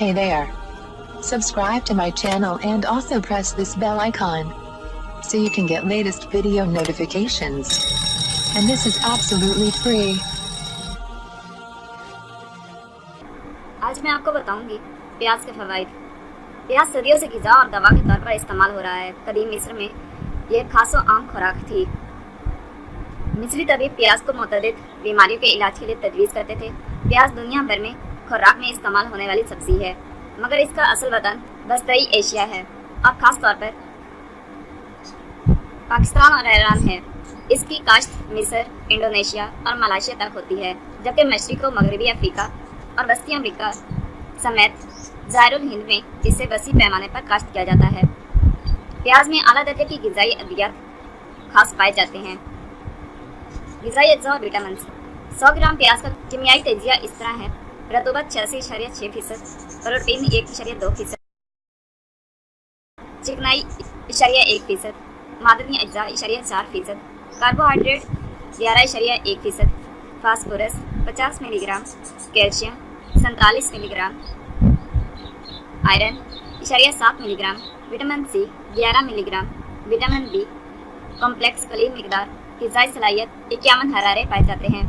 Hey there. Subscribe to my channel and also press this bell icon so you can get latest video notifications. And this is absolutely free. आज मैं आपको बताऊंगी प्याज के फवाइद। प्याज सदियों से ग़िज़ा और दवा के तौर पर इस्तेमाल हो रहा है। कदीम मिस्र में यह खास और आम खुराक थी। मिस्री तबीब प्याज को मुतअद्दिद बीमारियों के इलाज के लिए तजवीज़ करते थे। प्याज दुनिया भर में खुराक में इस्तेमाल होने वाली सब्ज़ी है, मगर इसका असल वतन वस्ती एशिया है और ख़ास तौर पर पाकिस्तान और ईरान है। इसकी काश्त मिस्र, इंडोनेशिया और मलेशिया तक होती है, जबकि मशरिक़ व मगरबी अफ्रीका और वस्ती अफ्रीका समेत ज़ाहिरुल हिंद में इसे वसी पैमाने पर काश्त किया जाता है। प्याज में आला दर्जे की ग़िज़ाई अद्वियात खास पाए जाते हैं। ग़िज़ाई अज्जा और विटामिन। 100 ग्राम प्याज का कीमियाई तजिया इस तरह है: रतूबत 86.6%, प्रोटीन 1.2%, चिकनाई 1.1%, मादनी अज्जा 4%, carbohydrate 11.1%, phosphorus 50 milligram, calcium 47 milligram, iron 7 milligram, vitamin C 11 milligram, vitamin B complex कलील मिकदार, ग़िज़ाई सलाहियत 51 हरारे पाए जाते हैं।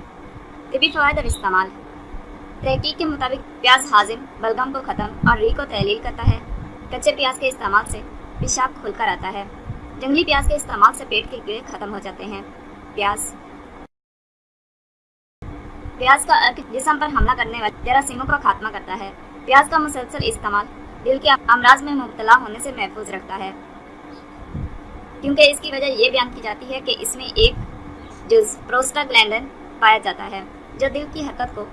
तिबी फ़वाइद और इस्तेमाल। तहकीक के मुताबिक प्याज हाजिम, बलगम को ख़त्म और री को तहलील करता है। कच्चे प्याज के इस्तेमाल से पेशाब खुलकर आता है। जंगली प्याज के इस्तेमाल से पेट के कीड़े खत्म हो जाते हैं। प्याज का अर्क जिस्म पर हमला करने वाले जरासीमों का खात्मा करता है। प्याज का मुसलसल इस्तेमाल दिल के अमराज में मुब्तला होने से महफूज रखता है, क्योंकि इसकी वजह यह बयान की जाती है कि इसमें एक जुज़ प्रोस्टाग्लैंडिन पाया जाता है जो दिल की हरकत को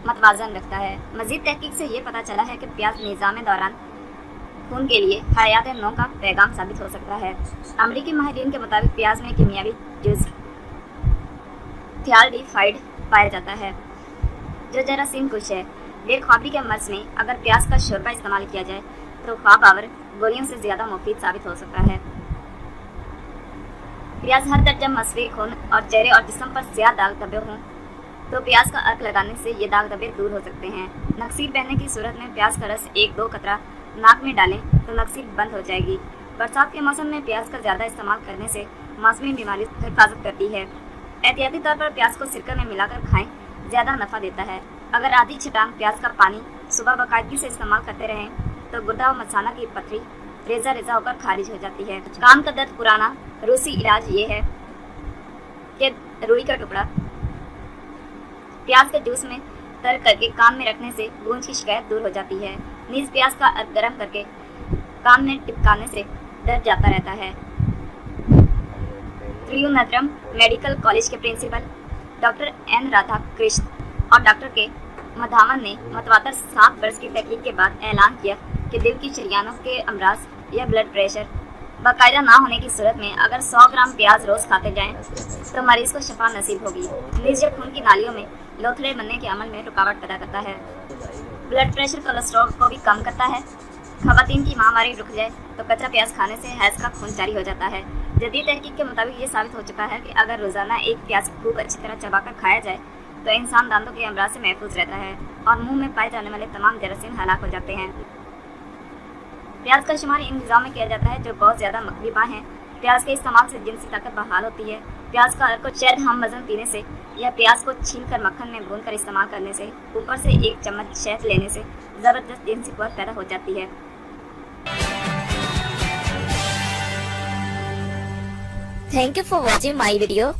मतवाजन रखता है। मज़ीद तहकीक से ये पता चला है कि प्याज निज़ाम दौरान खून के लिए हयात नौ का पैगाम साबित हो सकता है। अमरीकी माहिरीन के मुताबिक प्याज में कीमियावी जुज़ थियाल्डिहाइड पाया जाता है जो जरासीम कुश है। बेख्वाबी के मर्ज में अगर प्याज का शोरबा इस्तेमाल किया जाए तो ख्वाब आवर गोलियों से ज़्यादा मुफीद साबित हो सकता है। प्याज हर दर्जा मसवे खून और चेहरे और जिस्म पर स्याह दाग धब्बे हों तो प्याज का अर्क लगाने से ये दाग धब्बे दूर हो सकते हैं। नक्सीर बहने की सूरत में प्याज का रस 1-2 कतरा नाक में डालें तो नक्सीर बंद हो जाएगी। बरसात के मौसम में प्याज का ज़्यादा इस्तेमाल करने से मौसमी बीमारी से हिफाजत करती है। एहतियाती तौर पर प्याज को सिरका में मिलाकर खाएं, ज़्यादा नफ़ा देता है। अगर आधी छटांग प्याज का पानी सुबह बाकायदगी से इस्तेमाल करते रहें तो गुर्दा व मसाना की पथरी रेजा रेजा होकर खारिज हो जाती है। कान का दर्द। पुराना रूसी इलाज ये है कि रुई का टुकड़ा प्याज के जूस में तर करके कान में रखने से गूंज की शिकायत दूर हो जाती है। नीज प्याज का अर्क गर्म करके कान में टिपकाने से दर्द जाता रहता है। त्रिवेंद्रम मेडिकल कॉलेज के प्रिंसिपल डॉक्टर एन राधाकृष्ण और डॉक्टर के मधावन ने मतवातर 7 बरस की तहकीक के बाद ऐलान किया कि दिल की शरियानों के अमराज या ब्लड प्रेशर बाकायदा ना होने की सूरत में अगर 100 ग्राम प्याज रोज़ खाते जाएं तो मरीज़ को शफा नसीब होगी। नीज खून की नालियों में लोथड़े बनने के अमल में रुकावट पैदा करता है। ब्लड प्रेशर कोलेस्ट्रॉल को भी कम करता है। ख़वातीन की माहवारी रुक जाए तो कच्चा प्याज खाने से हैज़ का खून जारी हो जाता है। जदीद तहकीक के मुताबिक ये साबित हो चुका है कि अगर रोज़ाना एक प्याज खूब अच्छी तरह चबाकर खाया जाए तो इंसान दांतों के अमराज से महफूज रहता है और मुंह में पाए जाने वाले तमाम जरासीम हलाक हो जाते हैं। प्याज का शुमार इन ग़िज़ाओं में किया जाता है जो बहुत ज़्यादा मकबूबा हैं। प्याज के इस्तेमाल से जिनसी ताकत बहाल होती है। प्याज का अर्क को शहद हम वज़न पीने से या प्याज को छीलकर मक्खन में भूनकर इस्तेमाल करने से, ऊपर से 1 चम्मच शहद लेने से ज़बरदस्त जिनसी क़ुव्वत पैदा हो जाती है। Thank you for watching my video.